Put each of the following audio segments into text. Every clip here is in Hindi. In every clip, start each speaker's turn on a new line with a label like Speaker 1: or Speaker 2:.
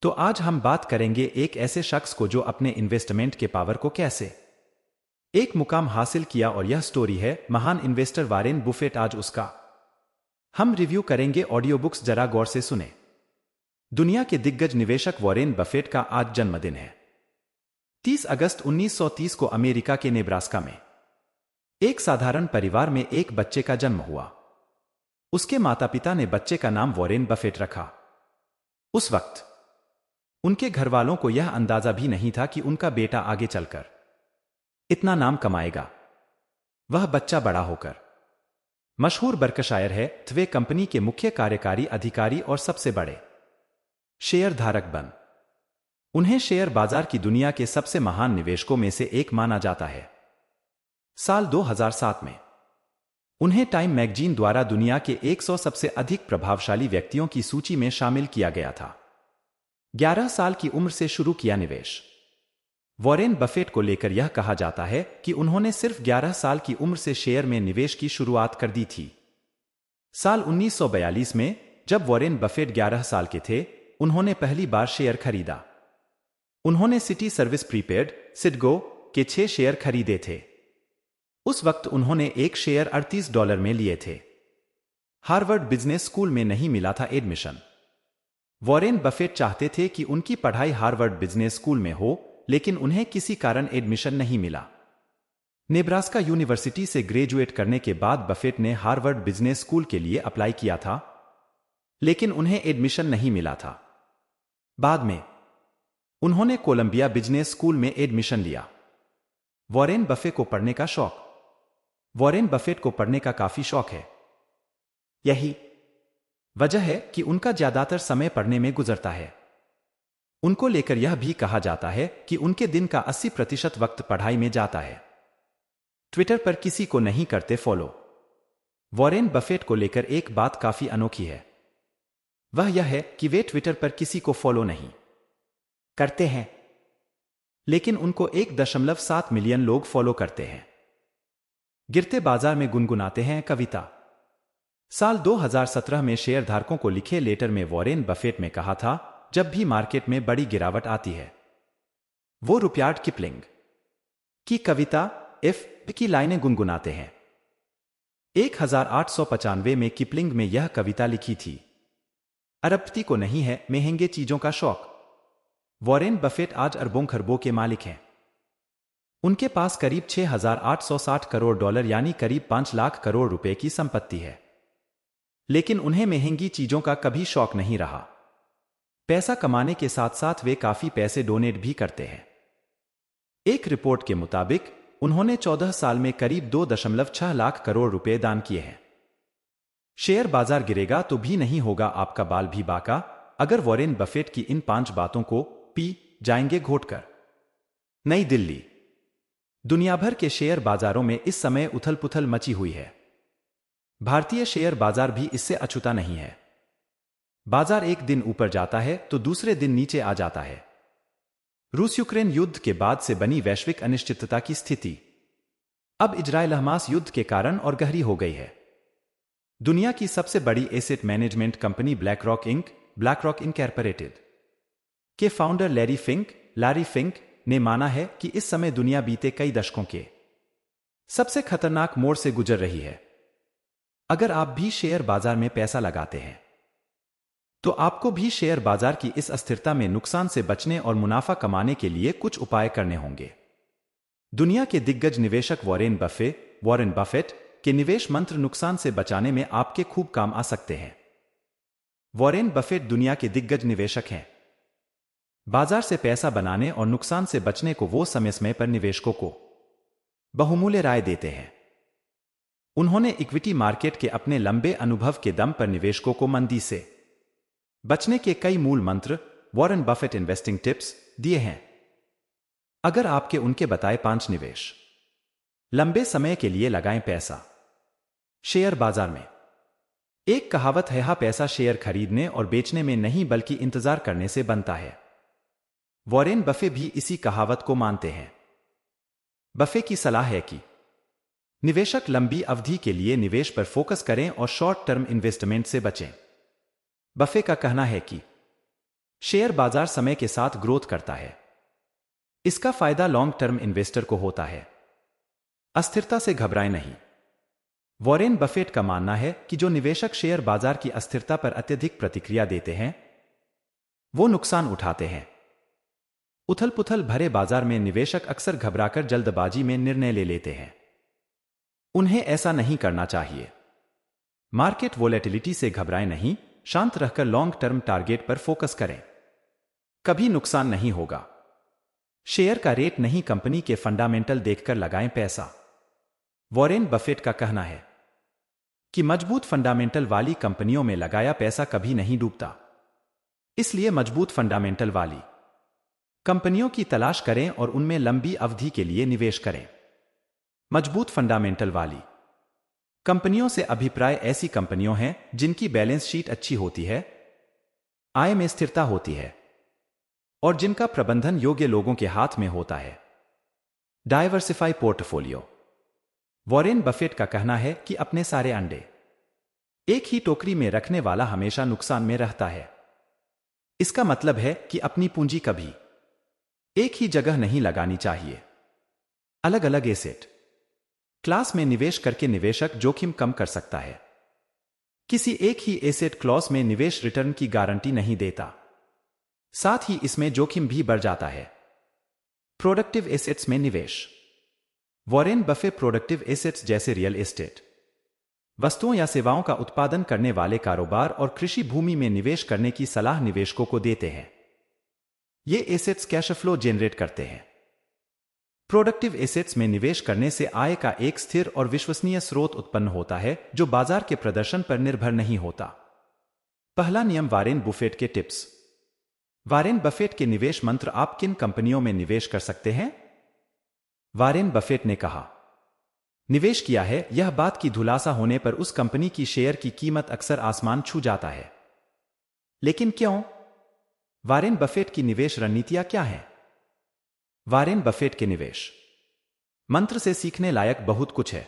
Speaker 1: तो आज हम बात करेंगे एक ऐसे शख्स को जो अपने इन्वेस्टमेंट के पावर को कैसे एक मुकाम हासिल किया, और यह स्टोरी है महान इन्वेस्टर वॉरेन बुफेट। आज उसका हम रिव्यू करेंगे ऑडियो बुक्स, जरा गौर से सुने। दुनिया के दिग्गज निवेशक वॉरेन बफेट का आज जन्मदिन है। 30 अगस्त 1930 को अमेरिका के नेब्रास्का में एक साधारण परिवार में एक बच्चे का जन्म हुआ। उसके माता पिता ने बच्चे का नाम वॉरेन बफेट रखा। उस वक्त उनके घरवालों को यह अंदाजा भी नहीं था कि उनका बेटा आगे चलकर इतना नाम कमाएगा। वह बच्चा बड़ा होकर मशहूर बर्कशायर है वे कंपनी के मुख्य कार्यकारी अधिकारी और सबसे बड़े शेयर धारक बन। उन्हें शेयर बाजार की दुनिया के सबसे महान निवेशकों में से एक माना जाता है। साल 2007 में उन्हें टाइम मैगजीन द्वारा दुनिया के 100 सबसे अधिक प्रभावशाली व्यक्तियों की सूची में शामिल किया गया था। 11 साल की उम्र से शुरू किया निवेश। वॉरेन बफेट को लेकर यह कहा जाता है कि उन्होंने सिर्फ 11 साल की उम्र से शेयर में निवेश की शुरुआत कर दी थी। साल 1942 में जब वॉरेन बफेट 11 साल के थे, उन्होंने पहली बार शेयर खरीदा। उन्होंने सिटी सर्विस प्रीपेड सिटगो के 6 शेयर खरीदे थे। उस वक्त उन्होंने एक शेयर $38 में लिए थे। हार्वर्ड बिजनेस स्कूल में नहीं मिला था एडमिशन। वॉरेन बफेट चाहते थे कि उनकी पढ़ाई हार्वर्ड बिजनेस स्कूल में हो, लेकिन उन्हें किसी कारण एडमिशन नहीं मिला। नेब्रास्का यूनिवर्सिटी से ग्रेजुएट करने के बाद बफेट ने हार्वर्ड बिजनेस स्कूल के लिए अप्लाई किया था, लेकिन उन्हें एडमिशन नहीं मिला था। बाद में उन्होंने कोलंबिया बिजनेस स्कूल में एडमिशन लिया। वॉरेन बफेट को पढ़ने का शौक। वॉरेन बफेट को पढ़ने का काफी शौक है। यही वजह है कि उनका ज्यादातर समय पढ़ने में गुजरता है। उनको लेकर यह भी कहा जाता है कि उनके दिन का 80% वक्त पढ़ाई में जाता है। ट्विटर पर किसी को नहीं करते फॉलो। वॉरेन बफेट को लेकर एक बात काफी अनोखी है। वह यह है कि वे ट्विटर पर किसी को फॉलो नहीं करते हैं, लेकिन उनको 1.7 मिलियन लोग फॉलो करते हैं। गिरते बाजार में गुनगुनाते हैं कविता। साल 2017 में शेयरधारकों को लिखे लेटर में वॉरेन बफेट ने कहा था, जब भी मार्केट में बड़ी गिरावट आती है, वो रुडयार्ड किपलिंग की कविता इफ की लाइनें गुनगुनाते हैं। 1895 में किपलिंग में यह कविता लिखी थी, अरबपति को नहीं है महंगे चीजों का शौक। वॉरेन बफेट आज अरबों खरबों के मालिक हैं। उनके पास करीब $6,860 करोड़ यानी करीब 5 लाख करोड़ रुपए की संपत्ति है, लेकिन उन्हें महंगी चीजों का कभी शौक नहीं रहा। पैसा कमाने के साथ साथ वे काफी पैसे डोनेट भी करते हैं। एक रिपोर्ट के मुताबिक उन्होंने 14 साल में करीब 2.6 लाख करोड़ रुपए दान किए हैं। शेयर बाजार गिरेगा तो भी नहीं होगा आपका बाल भी बाका, अगर वॉरेन बफेट की इन 5 बातों को पी जाएंगे घोटकर। नई दिल्ली। दुनिया भर के शेयर बाजारों में इस समय उथल पुथल मची हुई है। भारतीय शेयर बाजार भी इससे अछूता नहीं है। बाजार एक दिन ऊपर जाता है तो दूसरे दिन नीचे आ जाता है। रूस यूक्रेन युद्ध के बाद से बनी वैश्विक अनिश्चितता की स्थिति अब इजराइल हमास युद्ध के कारण और गहरी हो गई है। दुनिया की सबसे बड़ी asset management company BlackRock incorporated के फाउंडर लैरी फिंक ने माना है कि इस समय दुनिया बीते कई दशकों के सबसे खतरनाक मोड़ से गुजर रही है। अगर आप भी शेयर बाजार में पैसा लगाते हैं, तो आपको भी शेयर बाजार की इस अस्थिरता में नुकसान से बचने और मुनाफा कमाने के लिए कुछ उपाय करने होंगे। दुनिया के दिग्गज निवेशक वॉरेन बफेट के निवेश मंत्र नुकसान से बचाने में आपके खूब काम आ सकते हैं। वॉरेन बफेट दुनिया के दिग्गज निवेशक हैं। बाजार से पैसा बनाने और नुकसान से बचने को वो समय समय पर निवेशकों को बहुमूल्य राय देते हैं। उन्होंने इक्विटी मार्केट के अपने लंबे अनुभव के दम पर निवेशकों को मंदी से बचने के कई मूल मंत्र वॉरेन बफेट इन्वेस्टिंग टिप्स दिए हैं। अगर आपके उनके बताए 5 निवेश लंबे समय के लिए लगाएं पैसा शेयर बाजार में। एक कहावत है, हा पैसा शेयर खरीदने और बेचने में नहीं बल्कि इंतजार करने से बनता है। वॉरेन बफे भी इसी कहावत को मानते हैं। बफे की सलाह है कि निवेशक लंबी अवधि के लिए निवेश पर फोकस करें और शॉर्ट टर्म इन्वेस्टमेंट से बचें। बफे का कहना है कि शेयर बाजार समय के साथ ग्रोथ करता है। इसका फायदा लॉन्ग टर्म इन्वेस्टर को होता है। अस्थिरता से घबराएं नहीं। वॉरेन बफेट का मानना है कि जो निवेशक शेयर बाजार की अस्थिरता पर अत्यधिक प्रतिक्रिया देते हैं वो नुकसान उठाते हैं। उथल पुथल भरे बाजार में निवेशक अक्सर घबराकर जल्दबाजी में निर्णय ले लेते हैं। उन्हें ऐसा नहीं करना चाहिए। मार्केट वोलेटिलिटी से घबराएं नहीं, शांत रहकर लॉन्ग टर्म टारगेट पर फोकस करें। कभी नुकसान नहीं होगा। शेयर का रेट नहीं, कंपनी के फंडामेंटल देखकर लगाएं पैसा। वॉरेन बफेट का कहना है कि मजबूत फंडामेंटल वाली कंपनियों में लगाया पैसा कभी नहीं डूबता। इसलिए मजबूत फंडामेंटल वाली कंपनियों की तलाश करें और उनमें लंबी अवधि के लिए निवेश करें। मजबूत फंडामेंटल वाली कंपनियों से अभिप्राय ऐसी कंपनियों हैं जिनकी बैलेंस शीट अच्छी होती है, आय में स्थिरता होती है और जिनका प्रबंधन योग्य लोगों के हाथ में होता है। Diversify portfolio. वॉरेन बफेट का कहना है कि अपने सारे अंडे एक ही टोकरी में रखने वाला हमेशा नुकसान में रहता है। इसका मतलब है कि अपनी पूंजी कभी एक ही जगह नहीं लगानी चाहिए। अलग अलग एसेट क्लास में निवेश करके निवेशक जोखिम कम कर सकता है। किसी एक ही एसेट क्लॉस में निवेश रिटर्न की गारंटी नहीं देता, साथ ही इसमें जोखिम भी बढ़ जाता है। प्रोडक्टिव एसेट्स में निवेश। वॉरेन बफेट प्रोडक्टिव एसेट्स जैसे रियल एस्टेट, वस्तुओं या सेवाओं का उत्पादन करने वाले कारोबार और कृषि भूमि में निवेश करने की सलाह निवेशकों को देते हैं। ये एसेट्स कैश फ्लो जनरेट करते हैं। प्रोडक्टिव एसेट्स में निवेश करने से आय का एक स्थिर और विश्वसनीय स्रोत उत्पन्न होता है जो बाजार के प्रदर्शन पर निर्भर नहीं होता। पहला नियम वॉरेन बफेट के टिप्स। वॉरेन बफेट के निवेश मंत्र। आप किन कंपनियों में निवेश कर सकते हैं? वॉरेन बफेट ने कहा, निवेश किया है, यह बात की धुलासा होने पर उस कंपनी की शेयर की कीमत अक्सर आसमान छू जाता है। लेकिन क्यों? वॉरेन बफेट की निवेश रणनीतियां क्या हैं? वॉरेन बफेट के निवेश मंत्र से सीखने लायक बहुत कुछ है।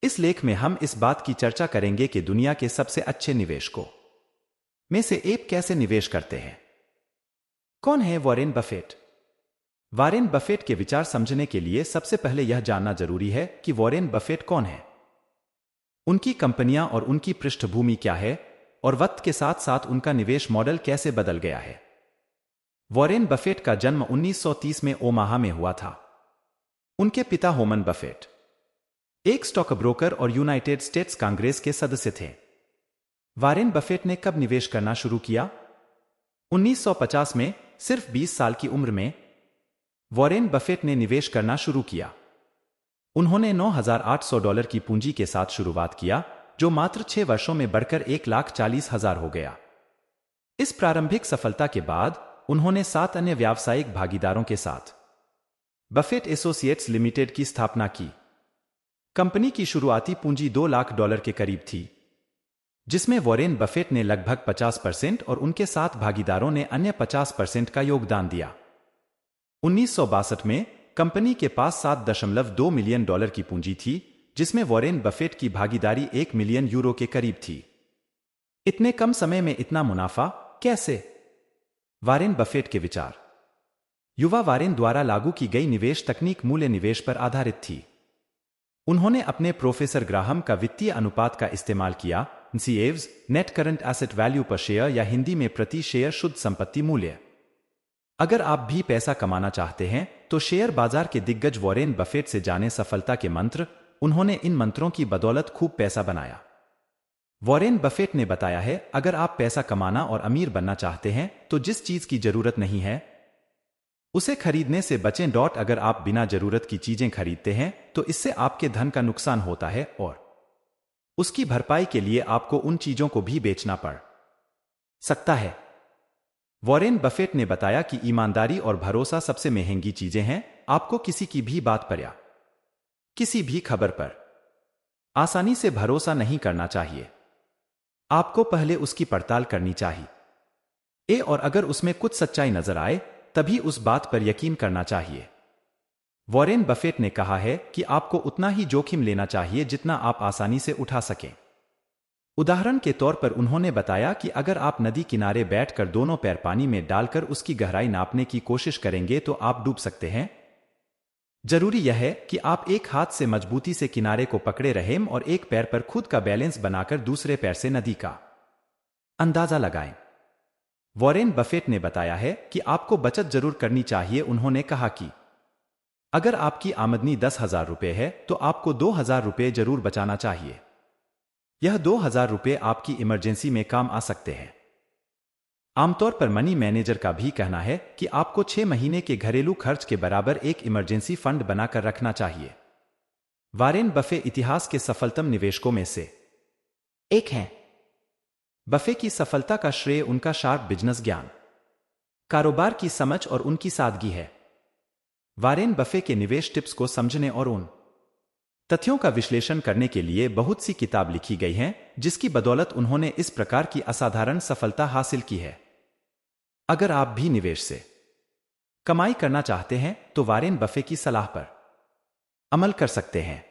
Speaker 1: इस लेख में हम इस बात की चर्चा करेंगे कि दुनिया के सबसे अच्छे निवेशकों में से एक कैसे निवेश करते हैं। कौन है वॉरेन बफेट? वॉरेन बफेट के विचार समझने के लिए सबसे पहले यह जानना जरूरी है कि वॉरेन बफेट कौन है, उनकी कंपनियां और उनकी पृष्ठभूमि क्या है और वक्त के साथ साथ उनका निवेश मॉडल कैसे बदल गया है। वॉरेन बफेट का जन्म 1930 में ओमाहा में हुआ था। उनके पिता होमन बफेट एक स्टॉक ब्रोकर और यूनाइटेड स्टेट्स कांग्रेस के सदस्य थे। वॉरेन बफेट ने कब निवेश करना शुरू किया? 1950 में, सिर्फ 20 साल की उम्र में वॉरेन बफेट ने निवेश करना शुरू किया। उन्होंने $9,800 की पूंजी के साथ शुरुआत किया, जो मात्र 6 वर्षों में बढ़कर 1,40,000 हो गया। इस प्रारंभिक सफलता के बाद उन्होंने 7 अन्य व्यावसायिक भागीदारों के साथ बफेट एसोसिएट्स लिमिटेड की स्थापना की। कंपनी की शुरुआती पूंजी $2 लाख के करीब थी, जिसमें वॉरेन बफेट ने लगभग 50% और उनके 7 भागीदारों ने अन्य 50% का योगदान दिया। 1962 में कंपनी के पास $7.2 मिलियन की पूंजी थी, जिसमें वॉरेन बफेट की भागीदारी €1 मिलियन के करीब थी। इतने कम समय में इतना मुनाफा कैसे? वॉरेन बफेट के विचार। युवा वॉरेन द्वारा लागू की गई निवेश तकनीक मूल्य निवेश पर आधारित थी। उन्होंने अपने प्रोफेसर ग्राहम का वित्तीय अनुपात का इस्तेमाल किया, NCAVs, net current asset value पर शेयर, या हिंदी में प्रति शेयर शुद्ध संपत्ति मूल्य। अगर आप भी पैसा कमाना चाहते हैं तो शेयर बाजार के दिग्गज वॉरेन बफेट से जाने सफलता के मंत्र। उन्होंने इन मंत्रों की बदौलत खूब पैसा बनाया। वॉरेन बफेट ने बताया है, अगर आप पैसा कमाना और अमीर बनना चाहते हैं तो जिस चीज की जरूरत नहीं है उसे खरीदने से बचें। अगर आप बिना जरूरत की चीजें खरीदते हैं तो इससे आपके धन का नुकसान होता है और उसकी भरपाई के लिए आपको उन चीजों को भी बेचना पड़ सकता है। वॉरेन बफेट ने बताया कि ईमानदारी और भरोसा सबसे महंगी चीजें हैं। आपको किसी की भी बात पर या किसी भी खबर पर आसानी से भरोसा नहीं करना चाहिए। आपको पहले उसकी पड़ताल करनी चाहिए और अगर उसमें कुछ सच्चाई नजर आए तभी उस बात पर यकीन करना चाहिए। वॉरेन बफेट ने कहा है कि आपको उतना ही जोखिम लेना चाहिए जितना आप आसानी से उठा सकें। उदाहरण के तौर पर उन्होंने बताया कि अगर आप नदी किनारे बैठकर दोनों पैर पानी में डालकर उसकी गहराई नापने की कोशिश करेंगे तो आप डूब सकते हैं। जरूरी यह है कि आप एक हाथ से मजबूती से किनारे को पकड़े रहें और एक पैर पर खुद का बैलेंस बनाकर दूसरे पैर से नदी का अंदाजा लगाएं। वॉरेन बफेट ने बताया है कि आपको बचत जरूर करनी चाहिए। उन्होंने कहा कि अगर आपकी आमदनी 10,000 रुपये है तो आपको 2,000 रुपये जरूर बचाना चाहिए। यह 2,000 रुपये आपकी इमरजेंसी में काम आ सकते हैं। आमतौर पर मनी मैनेजर का भी कहना है कि आपको 6 महीने के घरेलू खर्च के बराबर एक इमरजेंसी फंड बनाकर रखना चाहिए। वॉरेन बफे इतिहास के सफलतम निवेशकों में से एक हैं। बफे की सफलता का श्रेय उनका शार्प बिजनेस ज्ञान, कारोबार की समझ और उनकी सादगी है। वॉरेन बफे के निवेश टिप्स को समझने और उन तथ्यों का विश्लेषण करने के लिए बहुत सी किताब लिखी गई हैं, जिसकी बदौलत उन्होंने इस प्रकार की असाधारण सफलता हासिल की है। अगर आप भी निवेश से कमाई करना चाहते हैं तो वॉरेन बफे की सलाह पर अमल कर सकते हैं।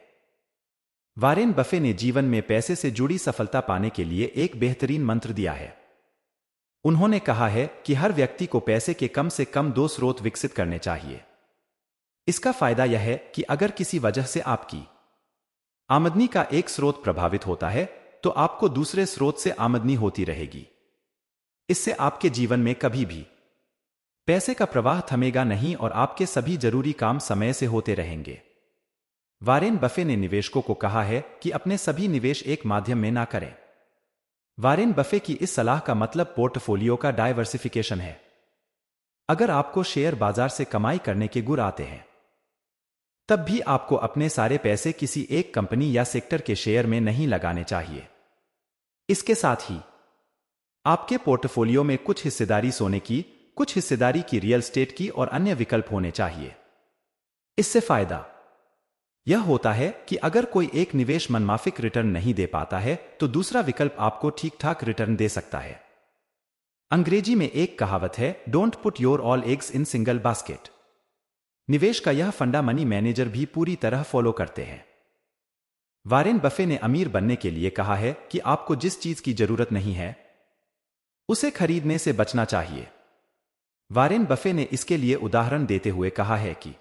Speaker 1: वॉरेन बफे ने जीवन में पैसे से जुड़ी सफलता पाने के लिए एक बेहतरीन मंत्र दिया है। उन्होंने कहा है कि हर व्यक्ति को पैसे के कम से कम 2 स्रोत विकसित करने चाहिए। इसका फायदा यह है कि अगर किसी वजह से आपकी आमदनी का एक स्रोत प्रभावित होता है तो आपको दूसरे स्रोत से आमदनी होती रहेगी। इससे आपके जीवन में कभी भी पैसे का प्रवाह थमेगा नहीं और आपके सभी जरूरी काम समय से होते रहेंगे। वॉरेन बफे ने निवेशकों को कहा है कि अपने सभी निवेश एक माध्यम में ना करें। वॉरेन बफे की इस सलाह का मतलब पोर्टफोलियो का डाइवर्सिफिकेशन है। अगर आपको शेयर बाजार से कमाई करने के गुर आते हैं तब भी आपको अपने सारे पैसे किसी एक कंपनी या सेक्टर के शेयर में नहीं लगाने चाहिए। इसके साथ ही आपके पोर्टफोलियो में कुछ हिस्सेदारी सोने की, कुछ हिस्सेदारी की रियल एस्टेट की और अन्य विकल्प होने चाहिए। इससे फायदा यह होता है कि अगर कोई एक निवेश मनमाफिक रिटर्न नहीं दे पाता है तो दूसरा विकल्प आपको ठीक ठाक रिटर्न दे सकता है। अंग्रेजी में एक कहावत है, don't put your all eggs in single basket. निवेश का यह फंडा मनी मैनेजर भी पूरी तरह फॉलो करते हैं। वॉरेन बफे ने अमीर बनने के लिए कहा है कि आपको जिस चीज की जरूरत नहीं है उसे खरीदने से बचना चाहिए। वॉरेन बफे ने इसके लिए उदाहरण देते हुए कहा है कि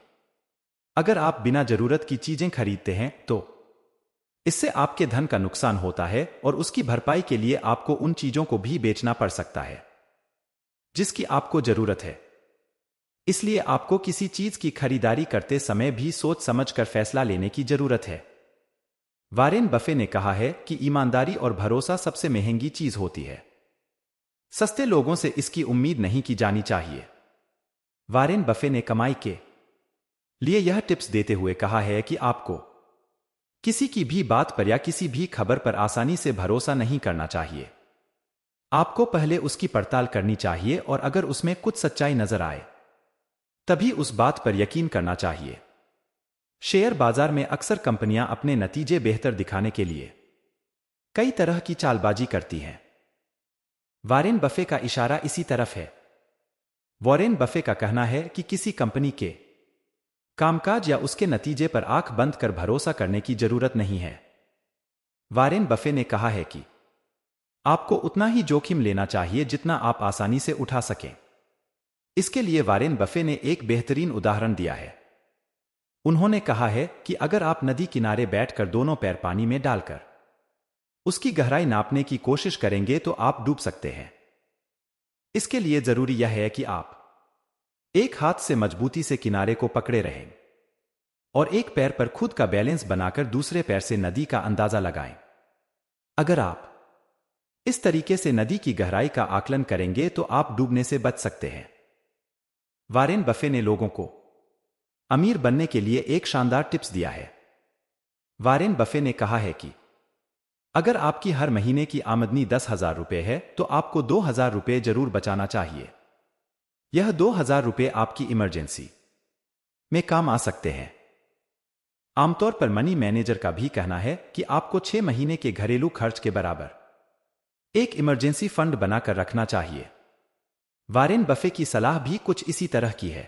Speaker 1: अगर आप बिना जरूरत की चीजें खरीदते हैं तो इससे आपके धन का नुकसान होता है और उसकी भरपाई के लिए आपको उन चीजों को भी बेचना पड़ सकता है जिसकी आपको जरूरत है। इसलिए आपको किसी चीज की खरीदारी करते समय भी सोच समझकर फैसला लेने की जरूरत है। वॉरेन बफे ने कहा है कि ईमानदारी और भरोसा सबसे महंगी चीज होती है। सस्ते लोगों से इसकी उम्मीद नहीं की जानी चाहिए। वॉरेन बफे ने कमाई के लिए यह टिप्स देते हुए कहा है कि आपको किसी की भी बात पर या किसी भी खबर पर आसानी से भरोसा नहीं करना चाहिए। आपको पहले उसकी पड़ताल करनी चाहिए और अगर उसमें कुछ सच्चाई नजर आए तभी उस बात पर यकीन करना चाहिए। शेयर बाजार में अक्सर कंपनियां अपने नतीजे बेहतर दिखाने के लिए कई तरह की चालबाजी करती हैं। वॉरेन बफे का इशारा इसी तरफ है। वॉरेन बफे का कहना है कि किसी कंपनी के कामकाज या उसके नतीजे पर आंख बंद कर भरोसा करने की जरूरत नहीं है। वॉरेन बफे ने कहा है कि आपको उतना ही जोखिम लेना चाहिए जितना आप आसानी से उठा सकें। इसके लिए वॉरेन बफे ने एक बेहतरीन उदाहरण दिया है। उन्होंने कहा है कि अगर आप नदी किनारे बैठकर दोनों पैर पानी में डालकर उसकी गहराई नापने की कोशिश करेंगे तो आप डूब सकते हैं। इसके लिए जरूरी यह है कि आप एक हाथ से मजबूती से किनारे को पकड़े रहें और एक पैर पर खुद का बैलेंस बनाकर दूसरे पैर से नदी का अंदाजा लगाएं। अगर आप इस तरीके से नदी की गहराई का आकलन करेंगे तो आप डूबने से बच सकते हैं। वॉरेन बफे ने लोगों को अमीर बनने के लिए एक शानदार टिप्स दिया है। वॉरेन बफे ने कहा है कि अगर आपकी हर महीने की आमदनी 10,000 रुपये है तो आपको 2,000 रुपये जरूर बचाना चाहिए। यह 2,000 रुपये आपकी इमरजेंसी में काम आ सकते हैं। आमतौर पर मनी मैनेजर का भी कहना है कि आपको 6 महीने के घरेलू खर्च के बराबर एक इमरजेंसी फंड बनाकर रखना चाहिए। वॉरेन बफे की सलाह भी कुछ इसी तरह की है।